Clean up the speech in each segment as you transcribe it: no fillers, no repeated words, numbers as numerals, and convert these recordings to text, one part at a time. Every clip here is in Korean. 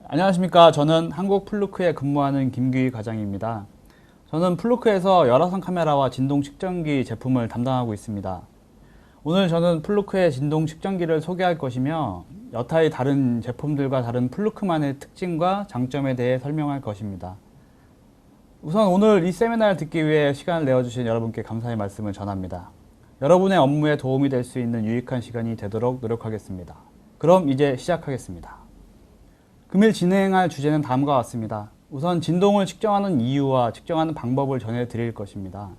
안녕하십니까. 저는 한국플루크에 근무하는 김규희 과장입니다. 저는 플루크에서 열화상 카메라와 진동 측정기 제품을 담당하고 있습니다. 오늘 저는 플루크의 진동 측정기를 소개할 것이며 여타의 다른 제품들과 다른 플루크만의 특징과 장점에 대해 설명할 것입니다. 우선 오늘 이 세미나를 듣기 위해 시간을 내어주신 여러분께 감사의 말씀을 전합니다. 여러분의 업무에 도움이 될 수 있는 유익한 시간이 되도록 노력하겠습니다. 그럼 이제 시작하겠습니다. 금일 진행할 주제는 다음과 같습니다. 우선 진동을 측정하는 이유와 측정하는 방법을 전해드릴 것입니다.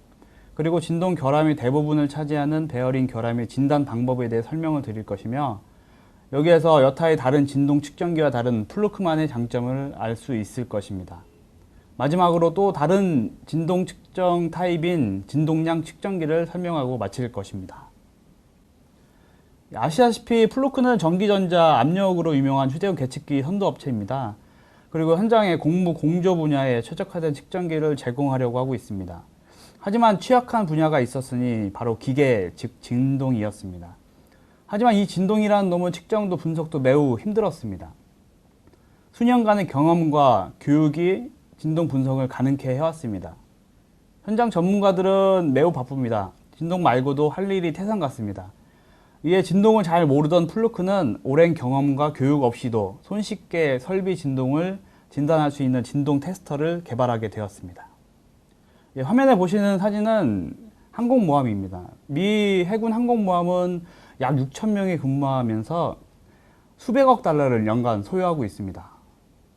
그리고 진동 결함이 대부분을 차지하는 베어링 결함의 진단 방법에 대해 설명을 드릴 것이며, 여기에서 여타의 다른 진동 측정기와 다른 플루크만의 장점을 알 수 있을 것입니다. 마지막으로 또 다른 진동 측정 타입인 진동량 측정기를 설명하고 마칠 것입니다. 아시다시피 플루크는 전기전자 압력으로 유명한 휴대용 계측기 선도업체입니다. 그리고 현장의 공무 공조 분야에 최적화된 측정기를 제공하려고 하고 있습니다. 하지만 취약한 분야가 있었으니 바로 기계, 즉 진동이었습니다. 하지만 이 진동이라는 놈은 측정도 분석도 매우 힘들었습니다. 수년간의 경험과 교육이 진동 분석을 가능케 해왔습니다. 현장 전문가들은 매우 바쁩니다. 진동 말고도 할 일이 태산 같습니다. 이에 진동을 잘 모르던 플루크는 오랜 경험과 교육 없이도 손쉽게 설비 진동을 진단할 수 있는 진동 테스터를 개발하게 되었습니다. 화면에 보시는 사진은 항공모함입니다. 미 해군 항공모함은 약 6,000명이 근무하면서 수백억 달러를 연간 소요하고 있습니다.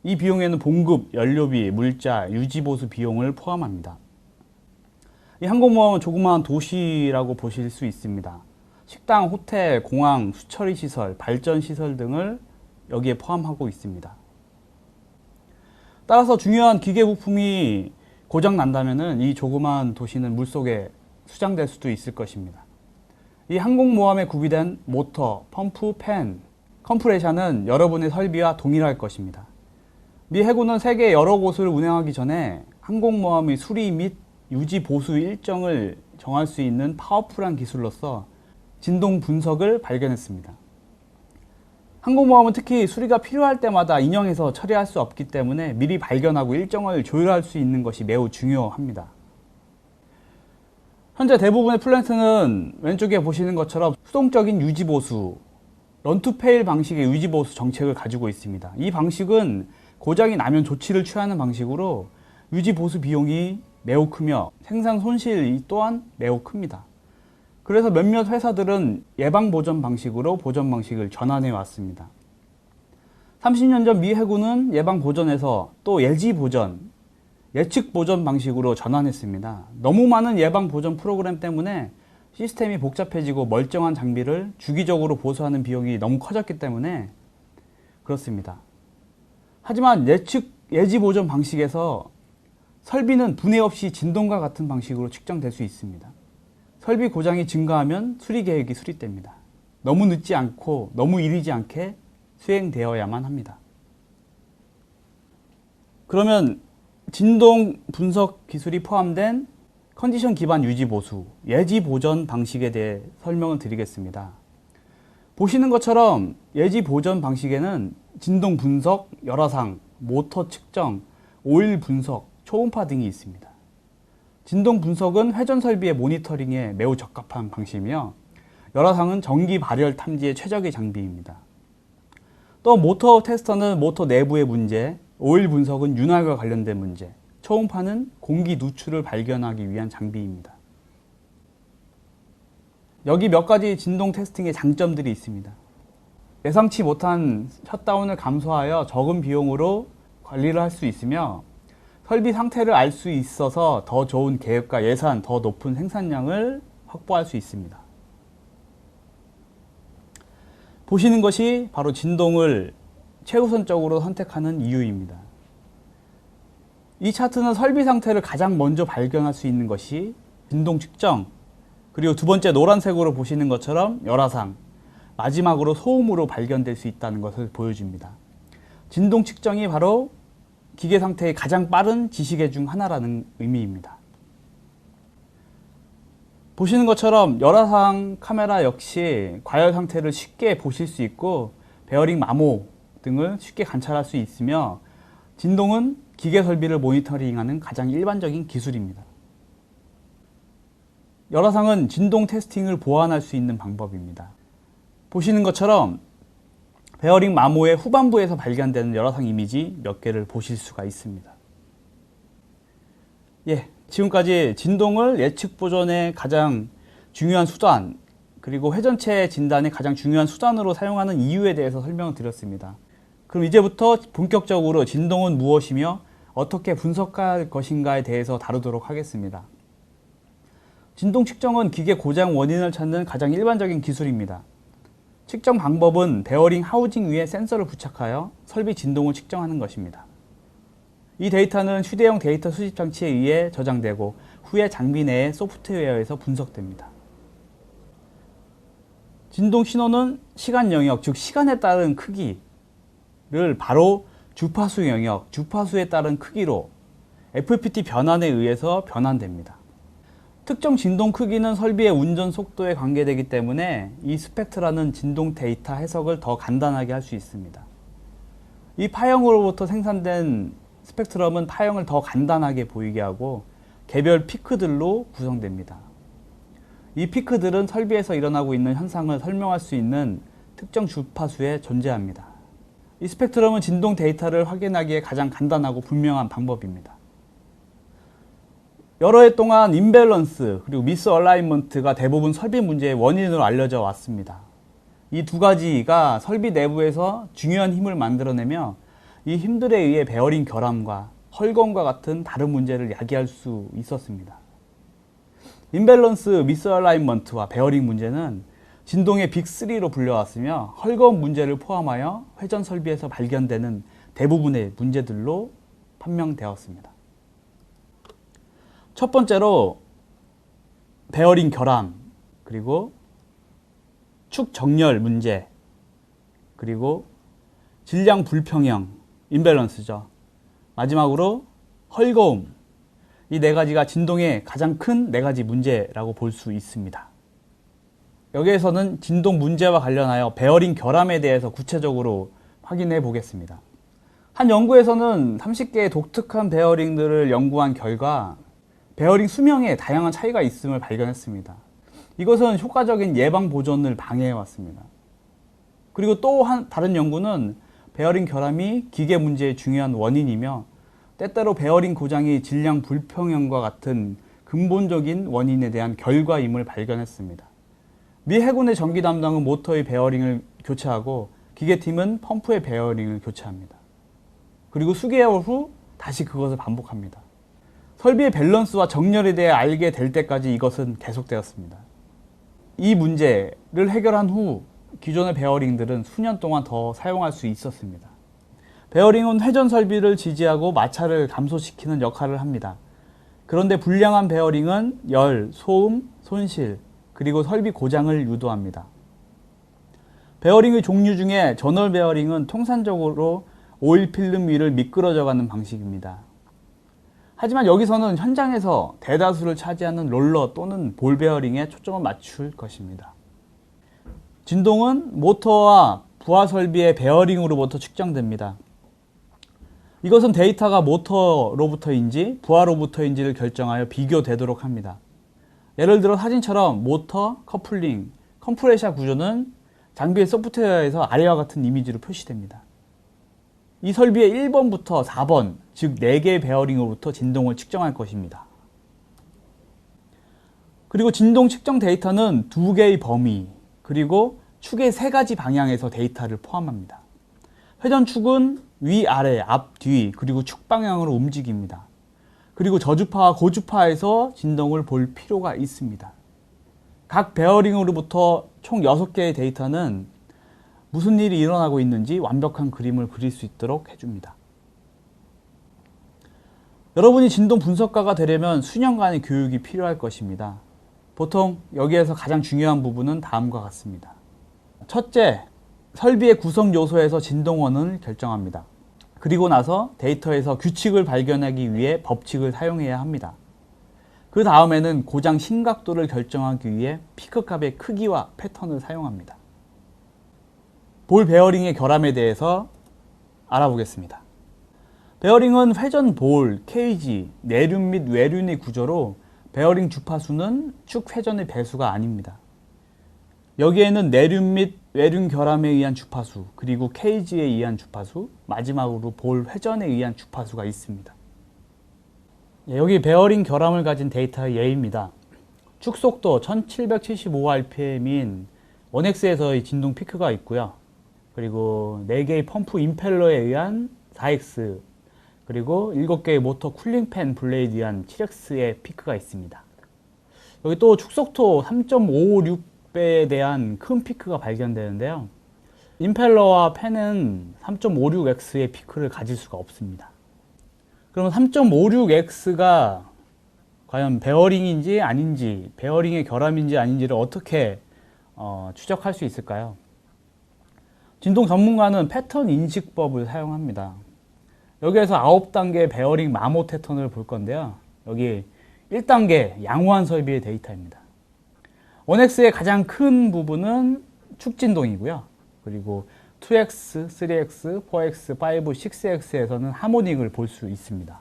이 비용에는 봉급, 연료비, 물자, 유지보수 비용을 포함합니다. 이 항공모함은 조그마한 도시라고 보실 수 있습니다. 식당, 호텔, 공항, 수처리 시설, 발전 시설 등을 여기에 포함하고 있습니다. 따라서 중요한 기계 부품이 고장 난다면 이 조그마한 도시는 물속에 수장될 수도 있을 것입니다. 이 항공모함에 구비된 모터, 펌프, 팬, 컴프레셔는 여러분의 설비와 동일할 것입니다. 미 해군은 세계 여러 곳을 운행하기 전에 항공모함의 수리 및 유지 보수 일정을 정할 수 있는 파워풀한 기술로서 진동 분석을 발견했습니다. 항공모함은 특히 수리가 필요할 때마다 인형에서 처리할 수 없기 때문에 미리 발견하고 일정을 조율할 수 있는 것이 매우 중요합니다. 현재 대부분의 플랜트는 왼쪽에 보시는 것처럼 수동적인 유지보수, 런투페일 방식의 유지보수 정책을 가지고 있습니다. 이 방식은 고장이 나면 조치를 취하는 방식으로 유지보수 비용이 매우 크며 생산 손실 또한 매우 큽니다. 그래서 몇몇 회사들은 예방보전 방식으로 보전 방식을 전환해 왔습니다. 30년 전 미 해군은 예방보전에서 또 예지보전, 예측보전 방식으로 전환했습니다. 너무 많은 예방보전 프로그램 때문에 시스템이 복잡해지고 멀쩡한 장비를 주기적으로 보수하는 비용이 너무 커졌기 때문에 그렇습니다. 하지만 예지보전 방식에서 설비는 분해 없이 진동과 같은 방식으로 측정될 수 있습니다. 설비 고장이 증가하면 수리 계획이 수립됩니다. 너무 늦지 않고 너무 이르지 않게 수행되어야만 합니다. 그러면 진동 분석 기술이 포함된 컨디션 기반 유지 보수, 예지 보전 방식에 대해 설명을 드리겠습니다. 보시는 것처럼 예지 보전 방식에는 진동 분석, 열화상, 모터 측정, 오일 분석, 초음파 등이 있습니다. 진동 분석은 회전 설비의 모니터링에 매우 적합한 방식이며, 열화상은 전기 발열 탐지에 최적의 장비입니다. 또 모터 테스터는 모터 내부의 문제, 오일 분석은 윤활과 관련된 문제, 초음파는 공기 누출을 발견하기 위한 장비입니다. 여기 몇 가지 진동 테스팅의 장점들이 있습니다. 예상치 못한 셧다운을 감소하여 적은 비용으로 관리를 할 수 있으며, 설비 상태를 알 수 있어서 더 좋은 계획과 예산, 더 높은 생산량을 확보할 수 있습니다. 보시는 것이 바로 진동을 최우선적으로 선택하는 이유입니다. 이 차트는 설비 상태를 가장 먼저 발견할 수 있는 것이 진동 측정, 그리고 두 번째 노란색으로 보시는 것처럼 열화상, 마지막으로 소음으로 발견될 수 있다는 것을 보여줍니다. 진동 측정이 바로 기계 상태의 가장 빠른 지시계 중 하나라는 의미입니다. 보시는 것처럼 열화상 카메라 역시 과열 상태를 쉽게 보실 수 있고, 베어링 마모, 등을 쉽게 관찰할 수 있으며 진동은 기계 설비를 모니터링하는 가장 일반적인 기술입니다. 열화상은 진동 테스팅을 보완할 수 있는 방법입니다. 보시는 것처럼 베어링 마모의 후반부에서 발견되는 열화상 이미지 몇 개를 보실 수가 있습니다. 지금까지 진동을 예측 보존의 가장 중요한 수단, 그리고 회전체 진단의 가장 중요한 수단으로 사용하는 이유에 대해서 설명을 드렸습니다. 그럼 이제부터 본격적으로 진동은 무엇이며 어떻게 분석할 것인가에 대해서 다루도록 하겠습니다. 진동 측정은 기계 고장 원인을 찾는 가장 일반적인 기술입니다. 측정 방법은 베어링 하우징 위에 센서를 부착하여 설비 진동을 측정하는 것입니다. 이 데이터는 휴대용 데이터 수집 장치에 의해 저장되고 후에 장비 내의 소프트웨어에서 분석됩니다. 진동 신호는 시간 영역, 즉 시간에 따른 크기를 바로 주파수 영역, 주파수에 따른 크기로 FPT 변환에 의해서 변환됩니다. 특정 진동 크기는 설비의 운전 속도에 관계되기 때문에 이 스펙트라는 진동 데이터 해석을 더 간단하게 할 수 있습니다. 이 파형으로부터 생산된 스펙트럼은 파형을 더 간단하게 보이게 하고 개별 피크들로 구성됩니다. 이 피크들은 설비에서 일어나고 있는 현상을 설명할 수 있는 특정 주파수에 존재합니다. 이 스펙트럼은 진동 데이터를 확인하기에 가장 간단하고 분명한 방법입니다. 여러 해 동안 임밸런스 그리고 미스 얼라인먼트가 대부분 설비 문제의 원인으로 알려져 왔습니다. 이 두 가지가 설비 내부에서 중요한 힘을 만들어내며 이 힘들에 의해 베어링 결함과 헐검과 같은 다른 문제를 야기할 수 있었습니다. 임밸런스, 미스 얼라인먼트와 베어링 문제는 진동의 빅3로 불려왔으며 헐검 문제를 포함하여 회전 설비에서 발견되는 대부분의 문제들로 판명되었습니다. 첫 번째로 베어링 결함, 그리고 축 정렬 문제, 그리고 질량 불평형, 임밸런스죠. 마지막으로 헐거움. 이 네 가지가 진동의 가장 큰 네 가지 문제라고 볼 수 있습니다. 여기에서는 진동 문제와 관련하여 베어링 결함에 대해서 구체적으로 확인해 보겠습니다. 한 연구에서는 30개의 독특한 베어링들을 연구한 결과 베어링 수명에 다양한 차이가 있음을 발견했습니다. 이것은 효과적인 예방 보존을 방해해 왔습니다. 그리고 또 다른 연구는 베어링 결함이 기계 문제의 중요한 원인이며 때때로 베어링 고장이 질량 불평형과 같은 근본적인 원인에 대한 결과임을 발견했습니다. 미 해군의 전기 담당은 모터의 베어링을 교체하고 기계팀은 펌프의 베어링을 교체합니다. 그리고 수개월 후 다시 그것을 반복합니다. 설비의 밸런스와 정렬에 대해 알게 될 때까지 이것은 계속되었습니다. 이 문제를 해결한 후 기존의 베어링들은 수년 동안 더 사용할 수 있었습니다. 베어링은 회전 설비를 지지하고 마찰을 감소시키는 역할을 합니다. 그런데 불량한 베어링은 열, 소음, 손실, 그리고 설비 고장을 유도합니다. 베어링의 종류 중에 저널 베어링은 통상적으로 오일 필름 위를 미끄러져가는 방식입니다. 하지만 여기서는 현장에서 대다수를 차지하는 롤러 또는 볼 베어링에 초점을 맞출 것입니다. 진동은 모터와 부하 설비의 베어링으로부터 측정됩니다. 이것은 데이터가 모터로부터인지 부하로부터인지를 결정하여 비교되도록 합니다. 예를 들어 사진처럼 모터, 커플링, 컴프레셔 구조는 장비의 소프트웨어에서 아래와 같은 이미지로 표시됩니다. 이 설비의 1번부터 4번, 즉 4개의 베어링으로부터 진동을 측정할 것입니다. 그리고 진동 측정 데이터는 2개의 범위, 그리고 축의 3가지 방향에서 데이터를 포함합니다. 회전축은 위, 아래, 앞, 뒤, 그리고 축 방향으로 움직입니다. 그리고 저주파와 고주파에서 진동을 볼 필요가 있습니다. 각 베어링으로부터 총 6개의 데이터는 무슨 일이 일어나고 있는지 완벽한 그림을 그릴 수 있도록 해줍니다. 여러분이 진동 분석가가 되려면 수년간의 교육이 필요할 것입니다. 보통 여기에서 가장 중요한 부분은 다음과 같습니다. 첫째, 설비의 구성 요소에서 진동원을 결정합니다. 그리고 나서 데이터에서 규칙을 발견하기 위해 법칙을 사용해야 합니다. 그 다음에는 고장 심각도를 결정하기 위해 피크값의 크기와 패턴을 사용합니다. 볼 베어링의 결함에 대해서 알아보겠습니다. 베어링은 회전 볼, 케이지, 내륜 및 외륜의 구조로 베어링 주파수는 축 회전의 배수가 아닙니다. 여기에는 내륜 및 외륜 결함에 의한 주파수, 그리고 케이지에 의한 주파수, 마지막으로 볼 회전에 의한 주파수가 있습니다. 여기 베어링 결함을 가진 데이터의 예입니다. 축속도 1775rpm인 원엑스에서의 진동 피크가 있고요. 그리고 4개의 펌프 임펠러에 의한 4X, 그리고 7개의 모터 쿨링팬 블레이드에 의한 7X의 피크가 있습니다. 여기 또 축속도 3.56배에 대한 큰 피크가 발견되는데요. 임펠러와 팬은 3.56X의 피크를 가질 수가 없습니다. 그러면 3.56X가 과연 베어링인지 아닌지, 베어링의 결함인지 아닌지를 어떻게 추적할 수 있을까요? 진동 전문가는 패턴 인식법을 사용합니다. 여기에서 9단계 베어링 마모 패턴을 볼 건데요. 여기 1단계 양호한 설비의 데이터입니다. 원엑스의 가장 큰 부분은 축진동이고요. 그리고 2X, 3X, 4X, 5, 6X에서는 하모닉을 볼 수 있습니다.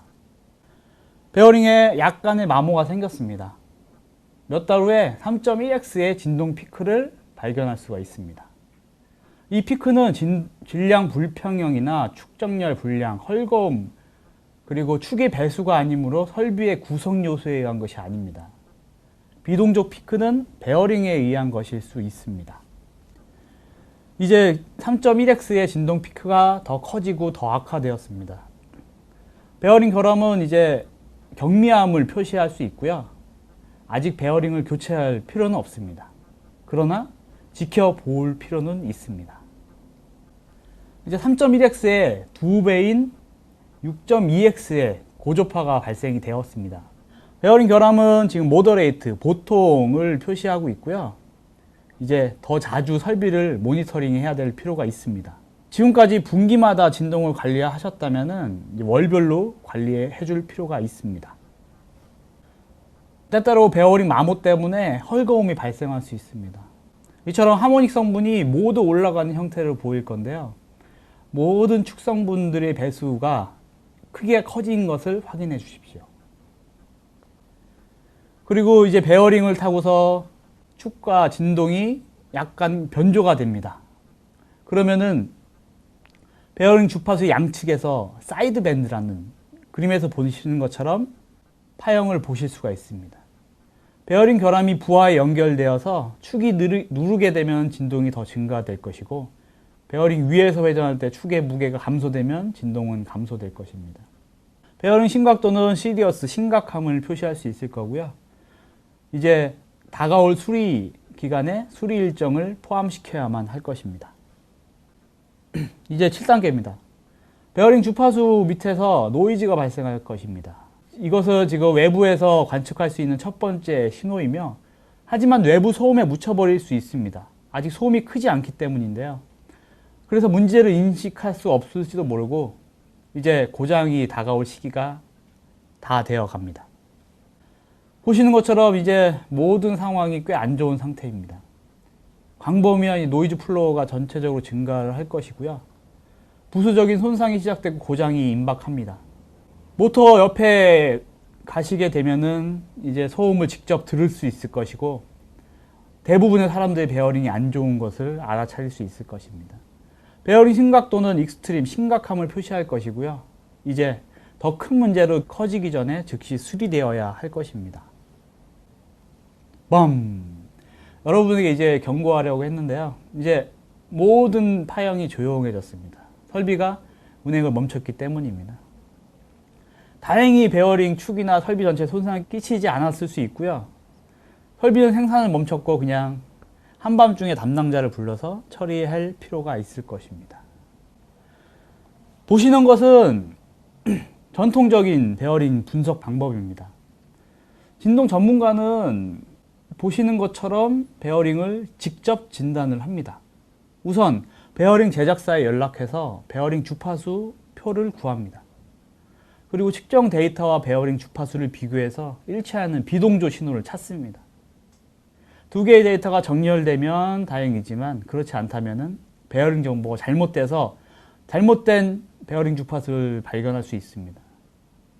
베어링에 약간의 마모가 생겼습니다. 몇 달 후에 3.1X의 진동 피크를 발견할 수가 있습니다. 이 피크는 질량 불평형이나 축정렬 불량, 헐거움, 그리고 축의 배수가 아니므로 설비의 구성 요소에 의한 것이 아닙니다. 비동적 피크는 베어링에 의한 것일 수 있습니다. 이제 3.1X의 진동 피크가 더 커지고 더 악화되었습니다. 베어링 결함은 이제 경미함을 표시할 수 있고요. 아직 베어링을 교체할 필요는 없습니다. 그러나 지켜볼 필요는 있습니다. 이제 3.1X의 2배인 6.2X의 고조파가 발생이 되었습니다. 베어링 결함은 지금 모더레이트, 보통을 표시하고 있고요. 이제 더 자주 설비를 모니터링 해야 될 필요가 있습니다. 지금까지 분기마다 진동을 관리하셨다면 월별로 관리해 줄 필요가 있습니다. 때때로 베어링 마모 때문에 헐거움이 발생할 수 있습니다. 이처럼 하모닉 성분이 모두 올라가는 형태를 보일 건데요. 모든 축 성분들의 배수가 크게 커진 것을 확인해 주십시오. 그리고 이제 베어링을 타고서 축과 진동이 약간 변조가 됩니다. 그러면은 베어링 주파수 양측에서 사이드 밴드라는 그림에서 보시는 것처럼 파형을 보실 수가 있습니다. 베어링 결함이 부하에 연결되어서 축이 누르게 되면 진동이 더 증가될 것이고, 베어링 위에서 회전할 때 축의 무게가 감소되면 진동은 감소될 것입니다. 베어링 심각도는 시리어스, 심각함을 표시할 수 있을 거고요. 이제 다가올 수리 기간에 수리 일정을 포함시켜야만 할 것입니다. 이제 7단계입니다. 베어링 주파수 밑에서 노이즈가 발생할 것입니다. 이것은 지금 외부에서 관측할 수 있는 첫 번째 신호이며, 하지만 외부 소음에 묻혀버릴 수 있습니다. 아직 소음이 크지 않기 때문인데요. 그래서 문제를 인식할 수 없을지도 모르고 이제 고장이 다가올 시기가 다 되어 갑니다. 보시는 것처럼 이제 모든 상황이 꽤 안 좋은 상태입니다. 광범위한 이 노이즈 플로어가 전체적으로 증가를 할 것이고요. 부수적인 손상이 시작되고 고장이 임박합니다. 모터 옆에 가시게 되면은 이제 소음을 직접 들을 수 있을 것이고, 대부분의 사람들의 베어링이 안 좋은 것을 알아차릴 수 있을 것입니다. 베어링 심각도는 익스트림, 심각함을 표시할 것이고요. 이제 더 큰 문제로 커지기 전에 즉시 수리되어야 할 것입니다. 여러분에게 이제 경고하려고 했는데요. 이제 모든 파형이 조용해졌습니다. 설비가 운행을 멈췄기 때문입니다. 다행히 베어링 축이나 설비 전체에 손상을 끼치지 않았을 수 있고요. 설비는 생산을 멈췄고 그냥 한밤중에 담당자를 불러서 처리할 필요가 있을 것입니다. 보시는 것은 전통적인 베어링 분석 방법입니다. 진동 전문가는 보시는 것처럼 베어링을 직접 진단을 합니다. 우선 베어링 제작사에 연락해서 베어링 주파수 표를 구합니다. 그리고 측정 데이터와 베어링 주파수를 비교해서 일치하는 비동조 신호를 찾습니다. 두 개의 데이터가 정렬되면 다행이지만, 그렇지 않다면 베어링 정보가 잘못돼서 잘못된 베어링 주파수를 발견할 수 있습니다.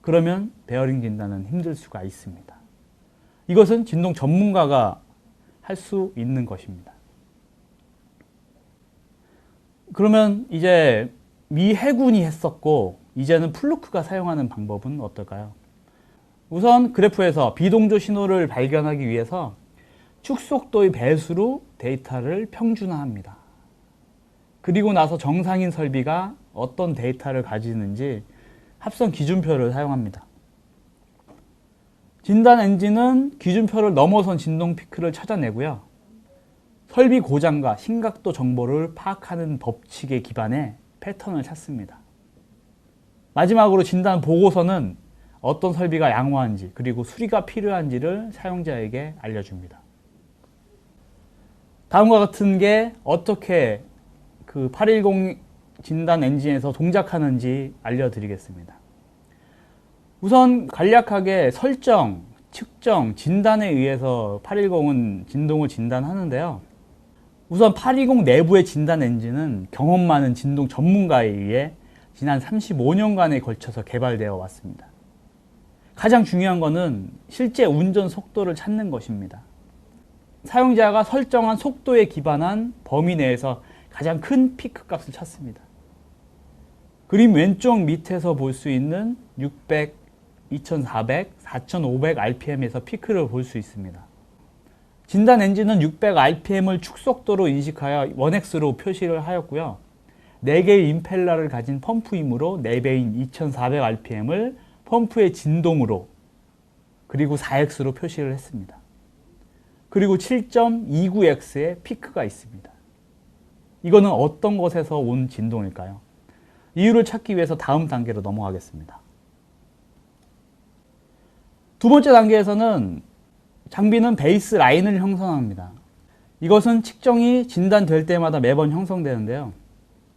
그러면 베어링 진단은 힘들 수가 있습니다. 이것은 진동 전문가가 할 수 있는 것입니다. 그러면 이제 미 해군이 했었고 이제는 플루크가 사용하는 방법은 어떨까요? 우선 그래프에서 비동조 신호를 발견하기 위해서 축속도의 배수로 데이터를 평준화합니다. 그리고 나서 정상인 설비가 어떤 데이터를 가지는지 합성 기준표를 사용합니다. 진단 엔진은 기준표를 넘어선 진동 피크를 찾아내고요. 설비 고장과 심각도 정보를 파악하는 법칙에 기반해 패턴을 찾습니다. 마지막으로 진단 보고서는 어떤 설비가 양호한지 그리고 수리가 필요한지를 사용자에게 알려줍니다. 다음과 같은 게 어떻게 그 810 진단 엔진에서 동작하는지 알려드리겠습니다. 우선 간략하게 설정, 측정, 진단에 의해서 810은 진동을 진단하는데요. 우선 820 내부의 진단 엔진은 경험 많은 진동 전문가에 의해 지난 35년간에 걸쳐서 개발되어 왔습니다. 가장 중요한 것은 실제 운전 속도를 찾는 것입니다. 사용자가 설정한 속도에 기반한 범위 내에서 가장 큰 피크 값을 찾습니다. 그림 왼쪽 밑에서 볼 수 있는 600, 2400, 4500 rpm에서 피크를 볼 수 있습니다. 진단 엔진은 600 rpm을 축속도로 인식하여 원엑스로 표시를 하였고요. 4개의 임펠러를 가진 펌프이므로 4배인 2400 rpm을 펌프의 진동으로 그리고 4x로 표시를 했습니다. 그리고 7.29x의 피크가 있습니다. 이거는 어떤 것에서 온 진동일까요? 이유를 찾기 위해서 다음 단계로 넘어가겠습니다. 두 번째 단계에서는 장비는 베이스 라인을 형성합니다. 이것은 측정이 진단될 때마다 매번 형성되는데요.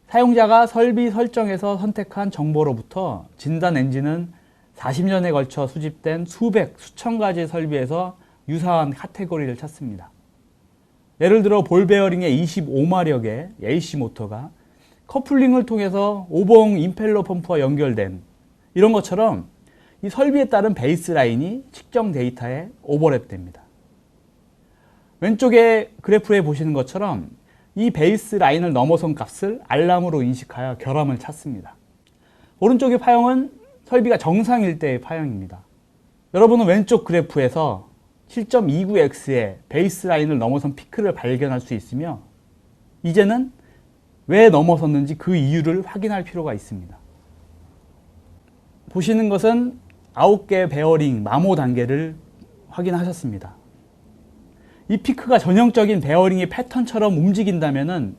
사용자가 설비 설정에서 선택한 정보로부터 진단 엔진은 40년에 걸쳐 수집된 수백, 수천 가지 설비에서 유사한 카테고리를 찾습니다. 예를 들어 볼 베어링의 25마력의 AC 모터가 커플링을 통해서 오봉 임펠러 펌프와 연결된 이런 것처럼 이 설비에 따른 베이스 라인이 측정 데이터에 오버랩됩니다. 왼쪽에 그래프에 보시는 것처럼 이 베이스 라인을 넘어선 값을 알람으로 인식하여 결함을 찾습니다. 오른쪽의 파형은 설비가 정상일 때의 파형입니다. 여러분은 왼쪽 그래프에서 7.29x의 베이스 라인을 넘어선 피크를 발견할 수 있으며 이제는 왜 넘어섰는지 그 이유를 확인할 필요가 있습니다. 보시는 것은 9개 베어링 마모 단계를 확인하셨습니다. 이 피크가 전형적인 베어링의 패턴처럼 움직인다면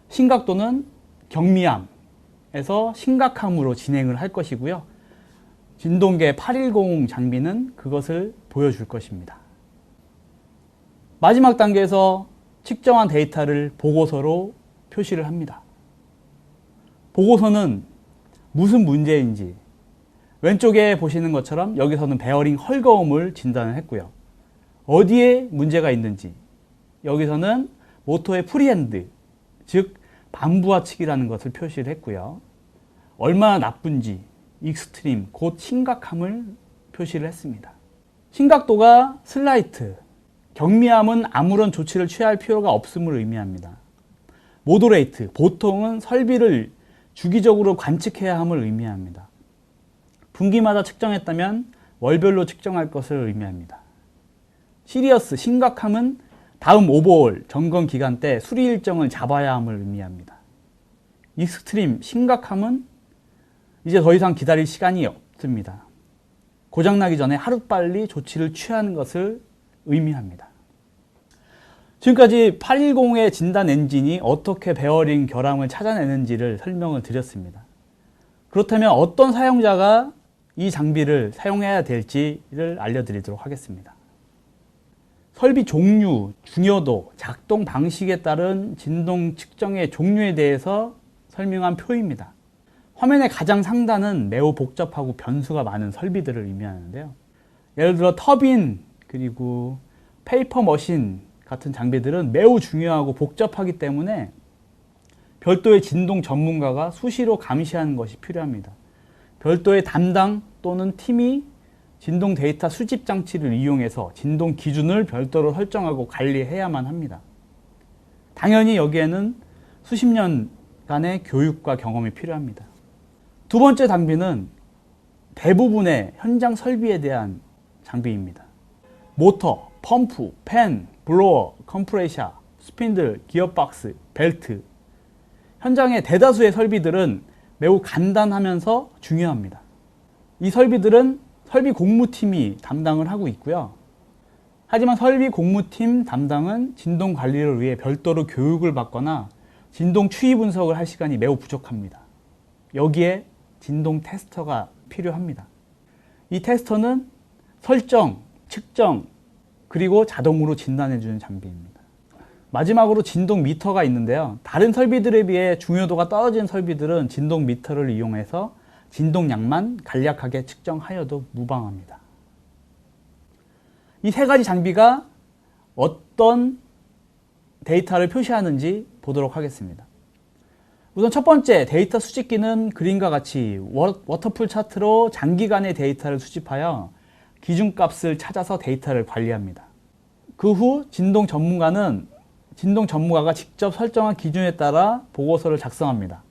심각도는 경미함에서 심각함으로 진행을 할 것이고요. 진동계 810 장비는 그것을 보여줄 것입니다. 마지막 단계에서 측정한 데이터를 보고서로 표시를 합니다. 보고서는 무슨 문제인지 왼쪽에 보시는 것처럼 여기서는 베어링 헐거움을 진단을 했고요. 어디에 문제가 있는지 여기서는 모터의 프리핸드, 즉 반부하측이라는 것을 표시를 했고요. 얼마나 나쁜지 익스트림, 곧 심각함을 표시를 했습니다. 심각도가 슬라이트, 경미함은 아무런 조치를 취할 필요가 없음을 의미합니다. 모더레이트, 보통은 설비를 주기적으로 관측해야 함을 의미합니다. 분기마다 측정했다면 월별로 측정할 것을 의미합니다. 시리어스, 심각함은 다음 오버홀, 점검 기간 때 수리 일정을 잡아야 함을 의미합니다. 익스트림, 심각함은 이제 더 이상 기다릴 시간이 없습니다. 고장나기 전에 하루빨리 조치를 취하는 것을 의미합니다. 지금까지 810의 진단 엔진이 어떻게 베어링 결함을 찾아내는지를 설명을 드렸습니다. 그렇다면 어떤 사용자가 이 장비를 사용해야 될지를 알려드리도록 하겠습니다. 설비 종류, 중요도, 작동 방식에 따른 진동 측정의 종류에 대해서 설명한 표입니다. 화면의 가장 상단은 매우 복잡하고 변수가 많은 설비들을 의미하는데요. 예를 들어 터빈, 그리고 페이퍼 머신 같은 장비들은 매우 중요하고 복잡하기 때문에 별도의 진동 전문가가 수시로 감시하는 것이 필요합니다. 별도의 담당 또는 팀이 진동 데이터 수집 장치를 이용해서 진동 기준을 별도로 설정하고 관리해야만 합니다. 당연히 여기에는 수십 년간의 교육과 경험이 필요합니다. 두 번째 장비는 대부분의 현장 설비에 대한 장비입니다. 모터, 펌프, 팬, 블로어, 컴프레셔, 스핀들, 기어박스, 벨트. 현장의 대다수의 설비들은 매우 간단하면서 중요합니다. 이 설비들은 설비 공무팀이 담당을 하고 있고요. 하지만 설비 공무팀 담당은 진동 관리를 위해 별도로 교육을 받거나 진동 추이 분석을 할 시간이 매우 부족합니다. 여기에 진동 테스터가 필요합니다. 이 테스터는 설정, 측정, 그리고 자동으로 진단해주는 장비입니다. 마지막으로 진동 미터가 있는데요. 다른 설비들에 비해 중요도가 떨어진 설비들은 진동 미터를 이용해서 진동량만 간략하게 측정하여도 무방합니다. 이 세 가지 장비가 어떤 데이터를 표시하는지 보도록 하겠습니다. 우선 첫 번째 데이터 수집기는 그림과 같이 워터풀 차트로 장기간의 데이터를 수집하여 기준값을 찾아서 데이터를 관리합니다. 그 후 진동 전문가가 직접 설정한 기준에 따라 보고서를 작성합니다.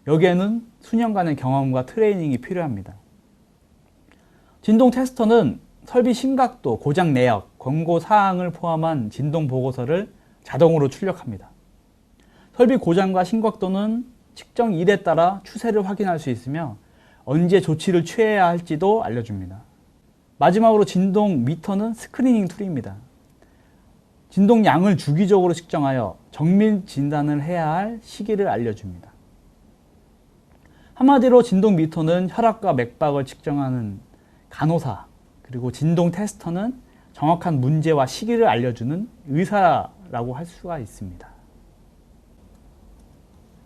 여기에는 수년간의 경험과 트레이닝이 필요합니다. 진동 테스터는 설비 심각도, 고장 내역, 권고 사항을 포함한 진동 보고서를 자동으로 출력합니다. 설비 고장과 심각도는 측정일에 따라 추세를 확인할 수 있으며 언제 조치를 취해야 할지도 알려줍니다. 마지막으로 진동 미터는 스크리닝 툴입니다. 진동량을 주기적으로 측정하여 정밀 진단을 해야 할 시기를 알려줍니다. 한마디로 진동 미터는 혈압과 맥박을 측정하는 간호사, 그리고 진동 테스터는 정확한 문제와 시기를 알려주는 의사라고 할 수가 있습니다.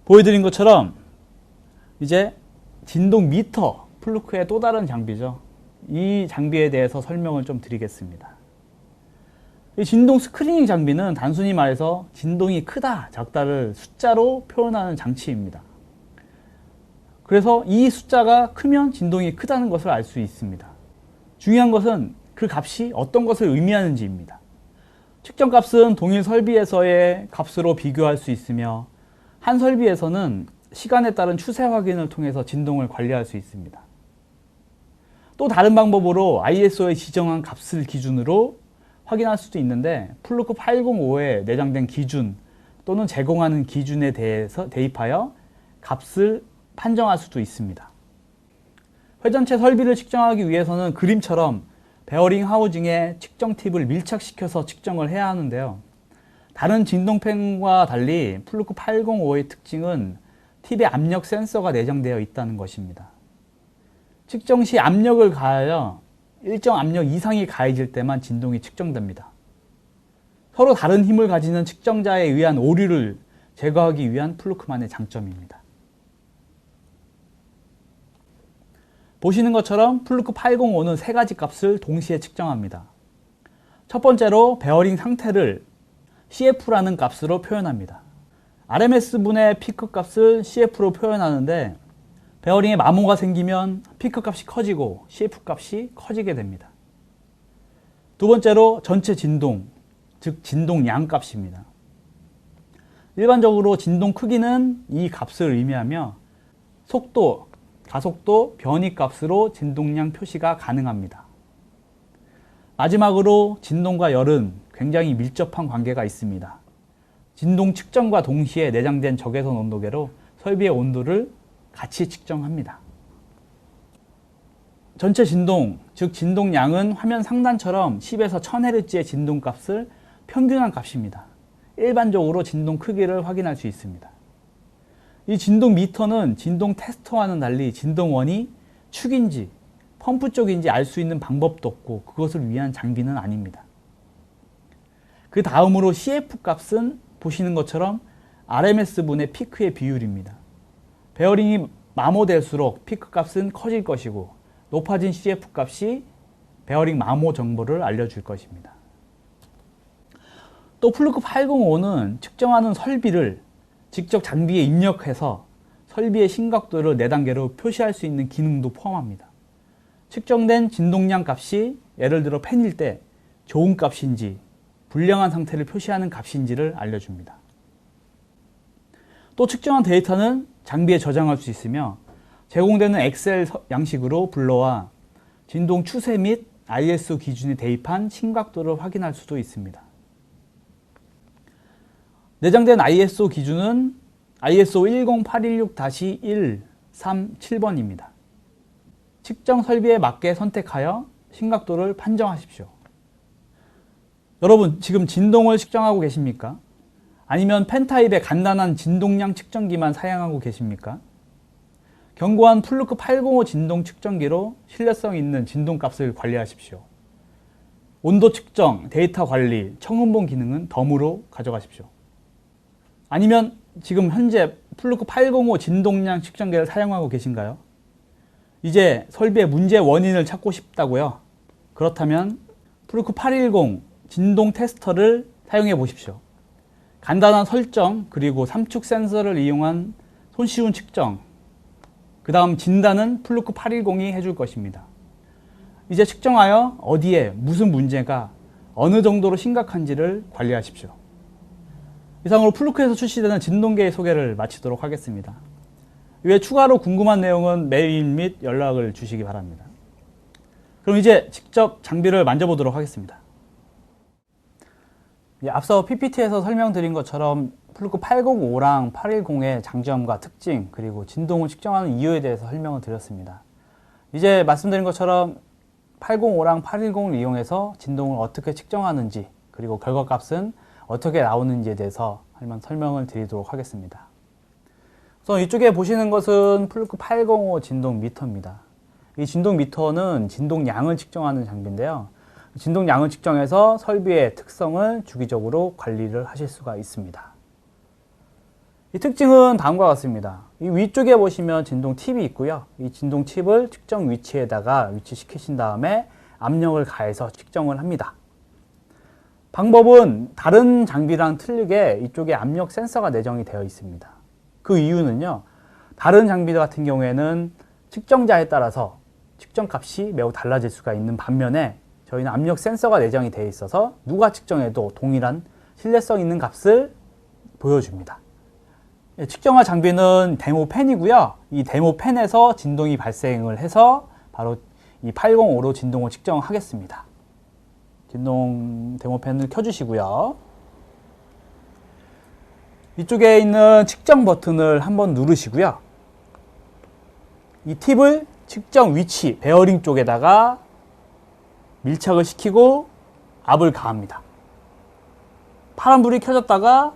보여드린 것처럼 이제 진동 미터, 플루크의 또 다른 장비죠. 이 장비에 대해서 설명을 좀 드리겠습니다. 이 진동 스크리닝 장비는 단순히 말해서 진동이 크다, 작다를 숫자로 표현하는 장치입니다. 그래서 이 숫자가 크면 진동이 크다는 것을 알 수 있습니다. 중요한 것은 그 값이 어떤 것을 의미하는지입니다. 측정값은 동일 설비에서의 값으로 비교할 수 있으며 한 설비에서는 시간에 따른 추세 확인을 통해서 진동을 관리할 수 있습니다. 또 다른 방법으로 ISO에 지정한 값을 기준으로 확인할 수도 있는데 플루크 805에 내장된 기준 또는 제공하는 기준에 대해서 대입하여 값을 판정할 수도 있습니다. 회전체 설비를 측정하기 위해서는 그림처럼 베어링 하우징에 측정 팁을 밀착시켜서 측정을 해야 하는데요. 다른 진동팬과 달리 플루크 805의 특징은 팁에 압력 센서가 내장되어 있다는 것입니다. 측정 시 압력을 가하여 일정 압력 이상이 가해질 때만 진동이 측정됩니다. 서로 다른 힘을 가지는 측정자에 의한 오류를 제거하기 위한 플루크만의 장점입니다. 보시는 것처럼 플루크 805는 세 가지 값을 동시에 측정합니다. 첫 번째로 베어링 상태를 CF라는 값으로 표현합니다. RMS분의 피크 값을 CF로 표현하는데 베어링에 마모가 생기면 피크 값이 커지고 CF 값이 커지게 됩니다. 두 번째로 전체 진동, 즉 진동량 값입니다. 일반적으로 진동 크기는 이 값을 의미하며 속도, 가속도, 변이 값으로 진동량 표시가 가능합니다. 마지막으로 진동과 열은 굉장히 밀접한 관계가 있습니다. 진동 측정과 동시에 내장된 적외선 온도계로 설비의 온도를 같이 측정합니다. 전체 진동, 즉 진동량은 화면 상단처럼 10에서 1000Hz의 진동값을 평균한 값입니다. 일반적으로 진동 크기를 확인할 수 있습니다. 이 진동 미터는 진동 테스터와는 달리 진동원이 축인지 펌프 쪽인지 알 수 있는 방법도 없고 그것을 위한 장비는 아닙니다. 그 다음으로 CF 값은 보시는 것처럼 RMS분의 피크의 비율입니다. 베어링이 마모될수록 피크 값은 커질 것이고 높아진 CF 값이 베어링 마모 정보를 알려줄 것입니다. 또 플루크 805는 측정하는 설비를 직접 장비에 입력해서 설비의 심각도를 4단계로 표시할 수 있는 기능도 포함합니다. 측정된 진동량 값이 예를 들어 팬일 때 좋은 값인지 불량한 상태를 표시하는 값인지를 알려줍니다. 또 측정한 데이터는 장비에 저장할 수 있으며 제공되는 엑셀 양식으로 불러와 진동 추세 및 ISO 기준에 대입한 심각도를 확인할 수도 있습니다. 내장된 ISO 기준은 ISO 10816-137번입니다. 측정 설비에 맞게 선택하여 심각도를 판정하십시오. 여러분, 지금 진동을 측정하고 계십니까? 아니면 펜 타입의 간단한 진동량 측정기만 사용하고 계십니까? 견고한 플루크 805 진동 측정기로 신뢰성 있는 진동값을 관리하십시오. 온도 측정, 데이터 관리, 청음봉 기능은 덤으로 가져가십시오. 아니면 지금 현재 플루크 805 진동량 측정기를 사용하고 계신가요? 이제 설비의 문제 원인을 찾고 싶다고요? 그렇다면 플루크 810 진동 테스터를 사용해 보십시오. 간단한 설정 그리고 삼축 센서를 이용한 손쉬운 측정, 그 다음 진단은 플루크 810이 해줄 것입니다. 이제 측정하여 어디에 무슨 문제가 어느 정도로 심각한지를 관리하십시오. 이상으로 플루크에서 출시되는 진동계의 소개를 마치도록 하겠습니다. 이외에 추가로 궁금한 내용은 메일 및 연락을 주시기 바랍니다. 그럼 이제 직접 장비를 만져보도록 하겠습니다. 앞서 PPT에서 설명드린 것처럼 플루크 805랑 810의 장점과 특징 그리고 진동을 측정하는 이유에 대해서 설명을 드렸습니다. 이제 말씀드린 것처럼 805랑 810을 이용해서 진동을 어떻게 측정하는지 그리고 결과값은 어떻게 나오는지에 대해서 한번 설명을 드리도록 하겠습니다. 우선 이쪽에 보시는 것은 플루크 805 진동 미터입니다. 이 진동 미터는 진동량을 측정하는 장비인데요. 진동량을 측정해서 설비의 특성을 주기적으로 관리를 하실 수가 있습니다. 이 특징은 다음과 같습니다. 이 위쪽에 보시면 진동 팁이 있고요. 이 진동 팁을 측정 위치에다가 위치시키신 다음에 압력을 가해서 측정을 합니다. 방법은 다른 장비랑 틀리게 이쪽에 압력 센서가 내정이 되어 있습니다. 그 이유는요, 다른 장비들 같은 경우에는 측정자에 따라서 측정값이 매우 달라질 수가 있는 반면에 저희는 압력 센서가 내장이 되어 있어서 누가 측정해도 동일한 신뢰성 있는 값을 보여줍니다. 측정할 장비는 데모펜이고요. 이 데모펜에서 진동이 발생을 해서 바로 이 805로 진동을 측정하겠습니다. 진동 데모펜을 켜주시고요. 이쪽에 있는 측정 버튼을 한번 누르시고요. 이 팁을 측정 위치, 베어링 쪽에다가 밀착을 시키고 압을 가합니다. 파란불이 켜졌다가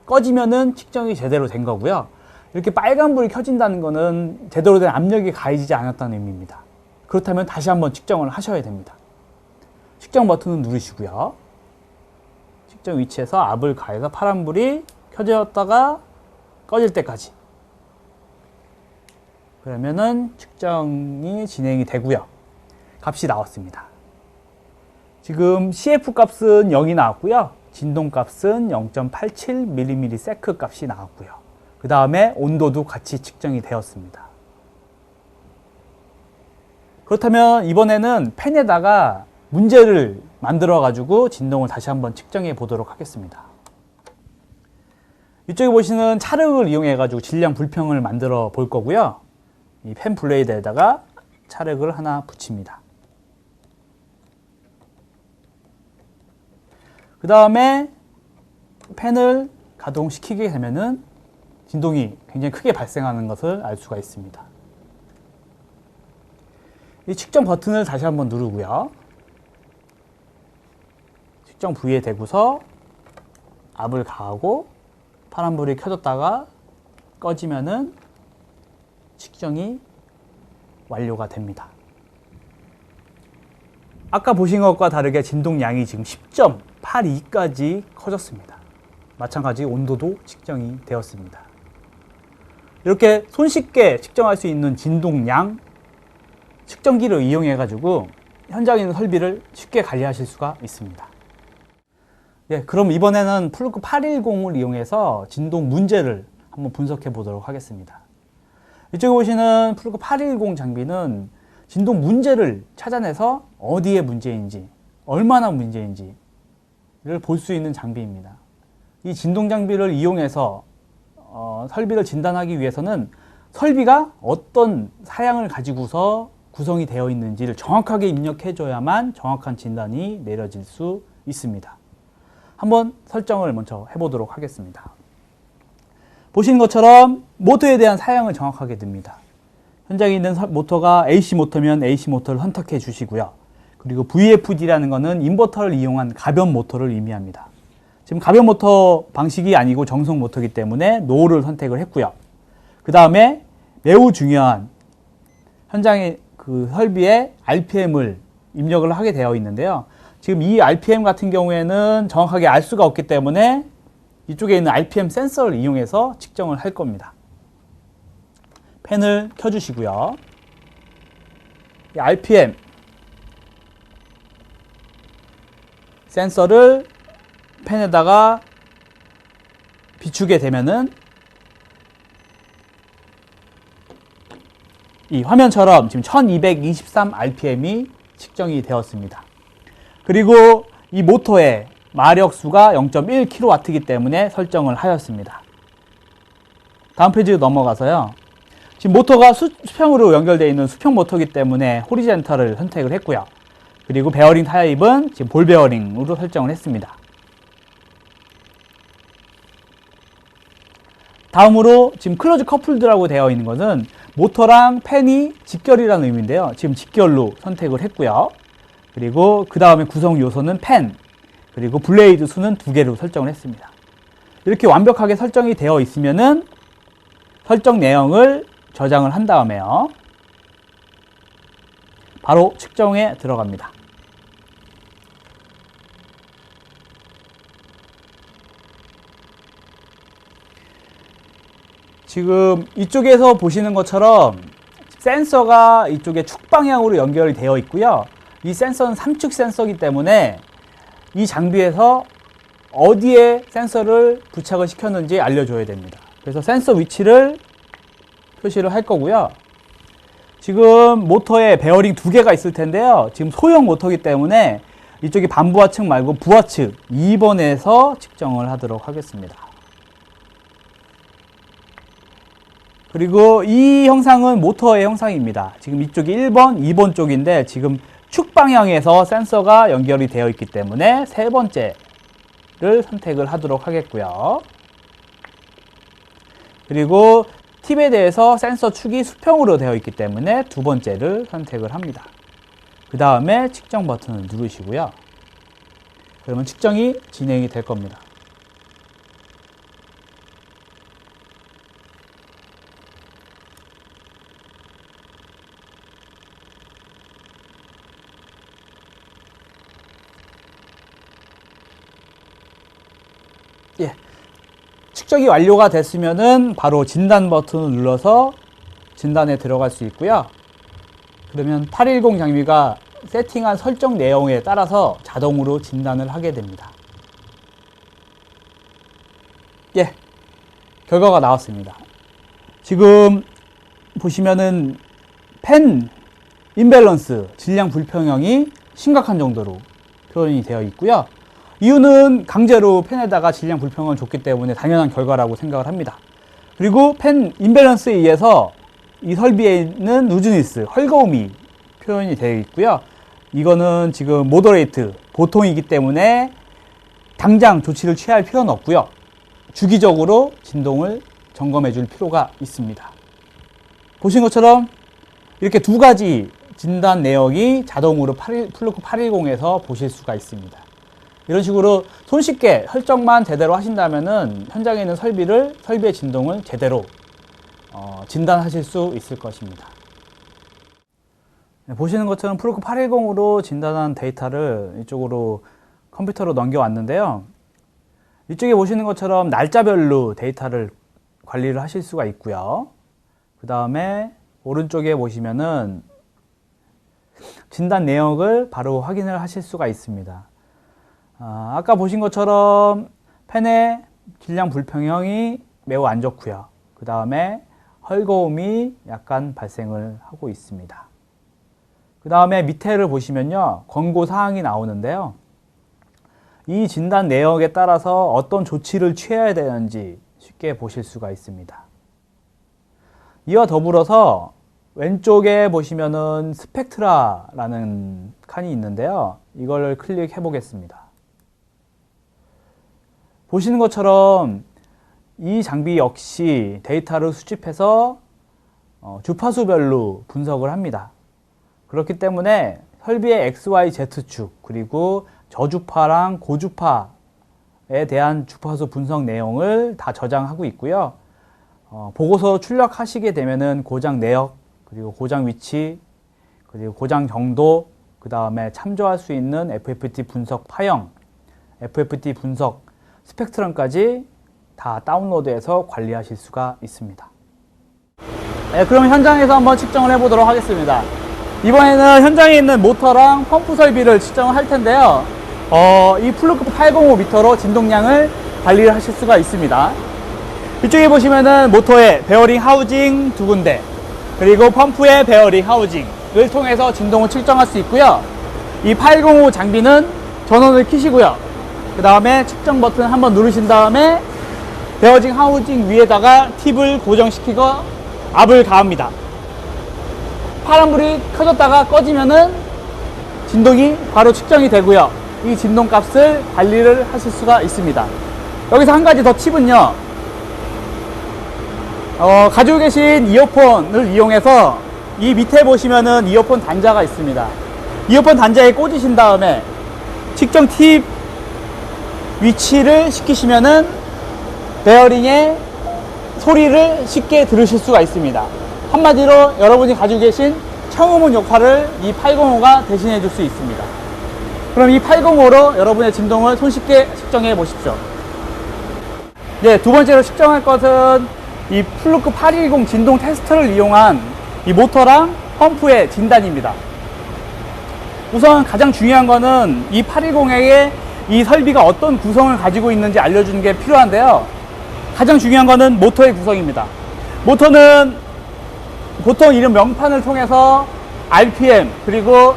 꺼지면은 측정이 제대로 된 거고요. 이렇게 빨간불이 켜진다는 거는 제대로 된 압력이 가해지지 않았다는 의미입니다. 그렇다면 다시 한번 측정을 하셔야 됩니다. 측정 버튼을 누르시고요. 측정 위치에서 압을 가해서 파란불이 켜졌다가 꺼질 때까지. 그러면은 측정이 진행이 되고요. 값이 나왔습니다. 지금 CF 값은 0이 나왔고요. 진동 값은 0.87mm 값이 나왔고요. 그 다음에 온도도 같이 측정이 되었습니다. 그렇다면 이번에는 펜에다가 문제를 만들어 가지고 진동을 다시 한번 측정해 보도록 하겠습니다. 이쪽에 보시는 찰흙을 이용해 가지고 질량 불평을 만들어 볼 거고요. 이 펜 블레이드에다가 찰흙을 하나 붙입니다. 그 다음에 펜을 가동시키게 되면은 진동이 굉장히 크게 발생하는 것을 알 수가 있습니다. 이 측정 버튼을 다시 한번 누르고요. 측정 부위에 대고서 압을 가하고 파란불이 켜졌다가 꺼지면은 측정이 완료가 됩니다. 아까 보신 것과 다르게 진동량이 지금 10.82까지 커졌습니다. 마찬가지 온도도 측정이 되었습니다. 이렇게 손쉽게 측정할 수 있는 진동량 측정기를 이용해 가지고 현장에 있는 설비를 쉽게 관리하실 수가 있습니다. 그럼 이번에는 플루크 810을 이용해서 진동 문제를 한번 분석해 보도록 하겠습니다. 이쪽에 보시는 플루크 810 장비는 진동 문제를 찾아내서 어디에 문제인지, 얼마나 문제인지를 볼 수 있는 장비입니다. 이 진동 장비를 이용해서 설비를 진단하기 위해서는 설비가 어떤 사양을 가지고서 구성이 되어 있는지를 정확하게 입력해줘야만 정확한 진단이 내려질 수 있습니다. 한번 설정을 먼저 해보도록 하겠습니다. 보시는 것처럼 모터에 대한 사양을 정확하게 듭니다. 현장에 있는 모터가 AC 모터면 AC 모터를 선택해 주시고요. 그리고 VFD라는 것은 인버터를 이용한 가변 모터를 의미합니다. 지금 가변 모터 방식이 아니고 정성 모터이기 때문에 NO를 선택을 했고요. 그 다음에 매우 중요한 현장의 그 설비의 RPM을 입력을 하게 되어 있는데요. 지금 이 RPM 같은 경우에는 정확하게 알 수가 없기 때문에 이쪽에 있는 RPM 센서를 이용해서 측정을 할 겁니다. 팬을 켜주시고요. 이 RPM 센서를 팬에다가 비추게 되면은 이 화면처럼 지금 1223 RPM이 측정이 되었습니다. 그리고 이 모터의 마력수가 0.1kW이기 때문에 설정을 하였습니다. 다음 페이지로 넘어가서요. 지금 모터가 수평으로 연결되어 있는 수평 모터이기 때문에 호리젠탈을 선택을 했고요. 그리고 베어링 타입은 지금 볼 베어링으로 설정을 했습니다. 다음으로 지금 클로즈 커플드라고 되어 있는 것은 모터랑 팬이 직결이라는 의미인데요. 지금 직결로 선택을 했고요. 그리고 그 다음에 구성 요소는 팬, 그리고 블레이드 수는 2개로 설정을 했습니다. 이렇게 완벽하게 설정이 되어 있으면은 설정 내용을 저장을 한 다음에요. 바로 측정에 들어갑니다. 지금 이쪽에서 보시는 것처럼 센서가 이쪽에 축 방향으로 연결이 되어 있고요. 이 센서는 3축 센서이기 때문에 이 장비에서 어디에 센서를 부착을 시켰는지 알려줘야 됩니다. 그래서 센서 위치를 표시를 할 거고요. 지금 모터에 베어링 2개가 있을 텐데요. 지금 소형 모터이기 때문에 이쪽이 반부하 측 말고 부하 측 2번에서 측정을 하도록 하겠습니다. 그리고 이 형상은 모터의 형상입니다. 지금 이쪽이 1번, 2번 쪽인데 지금 축 방향에서 센서가 연결이 되어 있기 때문에 세 번째를 선택을 하도록 하겠고요. 그리고 팁에 대해서 센서 축이 수평으로 되어 있기 때문에 2번째를 선택을 합니다. 그 다음에 측정 버튼을 누르시고요. 그러면 측정이 진행이 될 겁니다. 측정이 완료가 됐으면은 바로 진단 버튼을 눌러서 진단에 들어갈 수 있고요. 그러면 810 장비가 세팅한 설정 내용에 따라서 자동으로 진단을 하게 됩니다. 결과가 나왔습니다. 지금 보시면은 팬 임밸런스, 질량 불평형이 심각한 정도로 표현이 되어 있고요. 이유는 강제로 팬에다가 질량 불평을 줬기 때문에 당연한 결과라고 생각을 합니다. 그리고 팬 임밸런스에 의해서 이 설비에 있는 루즈니스, 헐거움이 표현이 되어 있고요. 이거는 지금 모더레이트, 보통이기 때문에 당장 조치를 취할 필요는 없고요. 주기적으로 진동을 점검해 줄 필요가 있습니다. 보신 것처럼 이렇게 2가지 진단 내역이 자동으로 플루크 810에서 보실 수가 있습니다. 이런 식으로 손쉽게 설정만 제대로 하신다면은 현장에 있는 설비의 진동을 제대로 진단하실 수 있을 것입니다. 보시는 것처럼 플루크 810으로 진단한 데이터를 이쪽으로 컴퓨터로 넘겨왔는데요. 이쪽에 보시는 것처럼 날짜별로 데이터를 관리를 하실 수가 있고요. 그 다음에 오른쪽에 보시면은 진단 내역을 바로 확인을 하실 수가 있습니다. 아까 보신 것처럼 팬의 길량 불평형이 매우 안 좋고요. 그 다음에 헐거움이 약간 발생을 하고 있습니다. 그 다음에 밑에를 보시면요, 권고 사항이 나오는데요. 이 진단 내역에 따라서 어떤 조치를 취해야 되는지 쉽게 보실 수가 있습니다. 이와 더불어서 왼쪽에 보시면은 스펙트라라는 칸이 있는데요. 이걸 클릭해 보겠습니다. 보시는 것처럼 이 장비 역시 데이터를 수집해서 주파수별로 분석을 합니다. 그렇기 때문에 설비의 XYZ축 그리고 저주파랑 고주파에 대한 주파수 분석 내용을 다 저장하고 있고요. 보고서 출력하시게 되면은 고장 내역, 그리고 고장 위치, 그리고 고장 정도, 그 다음에 참조할 수 있는 FFT 분석 파형, FFT 분석 스펙트럼까지 다 다운로드해서 관리하실 수가 있습니다. 네, 그럼 현장에서 한번 측정을 해보도록 하겠습니다. 이번에는 현장에 있는 모터랑 펌프 설비를 측정을 할 텐데요. 이 플루크 805m로 진동량을 관리를 하실 수가 있습니다. 이쪽에 보시면은 모터의 베어링 하우징 두 군데, 그리고 펌프의 베어링 하우징을 통해서 진동을 측정할 수 있고요. 이 805 장비는 전원을 켜시고요. 그 다음에 측정 버튼 한번 누르신 다음에 베어링 하우징 위에다가 팁을 고정시키고 압을 가합니다. 파란불이 켜졌다가 꺼지면은 진동이 바로 측정이 되고요. 이 진동 값을 관리를 하실 수가 있습니다. 여기서 한 가지 더 팁은요. 가지고 계신 이어폰을 이용해서 이 밑에 보시면은 이어폰 단자가 있습니다. 이어폰 단자에 꽂으신 다음에 측정 팁 위치를 시키시면은 베어링의 소리를 쉽게 들으실 수가 있습니다. 한마디로 여러분이 가지고 계신 청음은 역할을 이 805가 대신해 줄 수 있습니다. 그럼 이 805로 여러분의 진동을 손쉽게 측정해 보십시오. 네, 두 번째로 측정할 것은 이 플루크 810 진동 테스터를 이용한 이 모터랑 펌프의 진단입니다. 우선 가장 중요한 거는 이 810에게 이 설비가 어떤 구성을 가지고 있는지 알려주는 게 필요한데요. 가장 중요한 거는 모터의 구성입니다. 모터는 보통 이런 명판을 통해서 RPM 그리고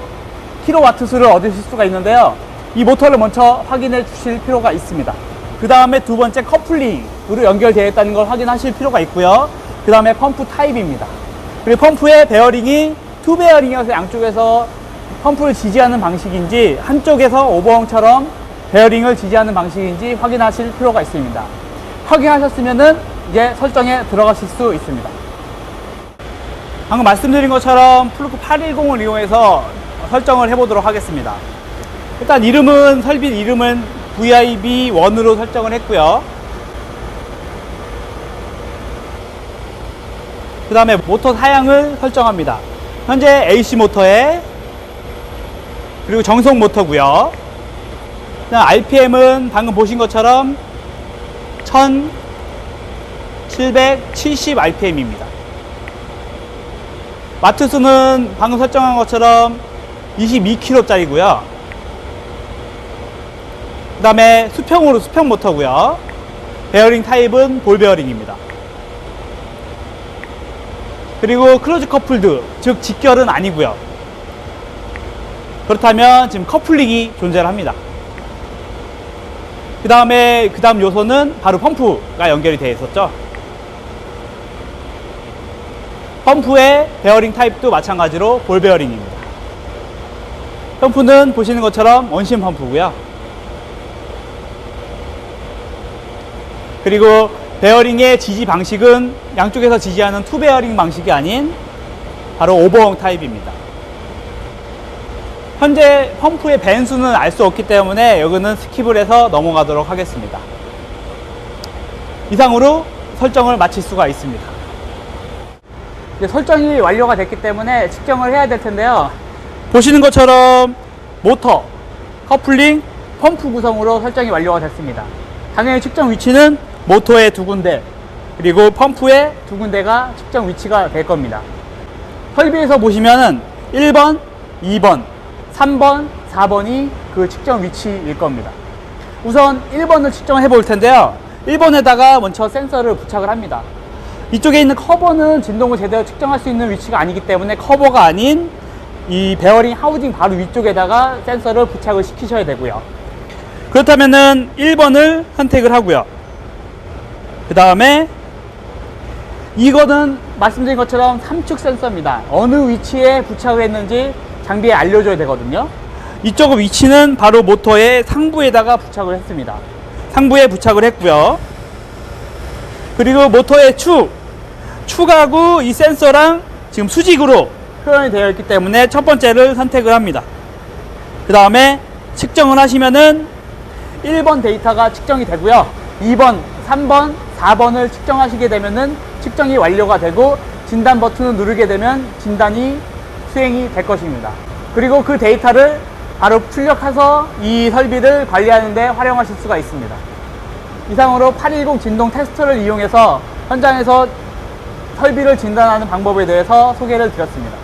킬로와트 수를 얻으실 수가 있는데요. 이 모터를 먼저 확인해 주실 필요가 있습니다. 그 다음에 두 번째 커플링으로 연결되어 있다는 걸 확인하실 필요가 있고요. 그 다음에 펌프 타입입니다. 그리고 펌프의 베어링이 투 베어링이어서 양쪽에서 펌프를 지지하는 방식인지 한쪽에서 오버홍처럼 베어링을 지지하는 방식인지 확인하실 필요가 있습니다. 확인하셨으면은 이제 설정에 들어가실 수 있습니다. 방금 말씀드린 것처럼 플루크 810을 이용해서 설정을 해보도록 하겠습니다. 일단 설비 이름은 VIB1으로 설정을 했고요. 그 다음에 모터 사양을 설정합니다. 현재 AC 모터에 그리고 정속 모터고요. 그다음 RPM은 방금 보신 것처럼 1770 RPM입니다. 와트수는 방금 설정한 것처럼 22kW짜리고요. 그 다음에 수평 모터고요. 베어링 타입은 볼 베어링입니다. 그리고 클로즈 커플드, 즉 직결은 아니고요. 그렇다면 지금 커플링이 존재를 합니다. 그 다음 요소는 바로 펌프가 연결이 되어 있었죠. 펌프의 베어링 타입도 마찬가지로 볼 베어링입니다. 펌프는 보시는 것처럼 원심 펌프고요. 그리고 베어링의 지지 방식은 양쪽에서 지지하는 투 베어링 방식이 아닌 바로 오버홍 타입입니다. 현재 펌프의 밴수는 알 수 없기 때문에 여기는 스킵을 해서 넘어가도록 하겠습니다. 이상으로 설정을 마칠 수가 있습니다. 이제 설정이 완료가 됐기 때문에 측정을 해야 될 텐데요. 보시는 것처럼 모터, 커플링, 펌프 구성으로 설정이 완료가 됐습니다. 당연히 측정 위치는 모터의 두 군데 그리고 펌프의 두 군데가 측정 위치가 될 겁니다. 설비에서 보시면은 1번, 2번, 3번, 4번이 그 측정 위치일 겁니다. 우선 1번을 측정해 볼 텐데요. 1번에다가 먼저 센서를 부착을 합니다. 이쪽에 있는 커버는 진동을 제대로 측정할 수 있는 위치가 아니기 때문에 커버가 아닌 이 베어링 하우징 바로 위쪽에다가 센서를 부착을 시키셔야 되고요. 그렇다면은 1번을 선택을 하고요. 그 다음에 이거는 말씀드린 것처럼 3축 센서입니다. 어느 위치에 부착을 했는지 장비에 알려줘야 되거든요. 이쪽 위치는 바로 모터의 상부에다가 부착을 했습니다. 상부에 부착을 했고요. 그리고 모터의 축하고 이 센서랑 지금 수직으로 표현이 되어 있기 때문에 첫 번째를 선택을 합니다. 그 다음에 측정을 하시면은 1번 데이터가 측정이 되고요. 2번, 3번, 4번을 측정하시게 되면은 측정이 완료가 되고 진단 버튼을 누르게 되면 진단이 수행이 될 것입니다. 그리고 그 데이터를 바로 출력해서 이 설비를 관리하는 데 활용하실 수가 있습니다. 이상으로 810 진동 테스터를 이용해서 현장에서 설비를 진단하는 방법에 대해서 소개를 드렸습니다.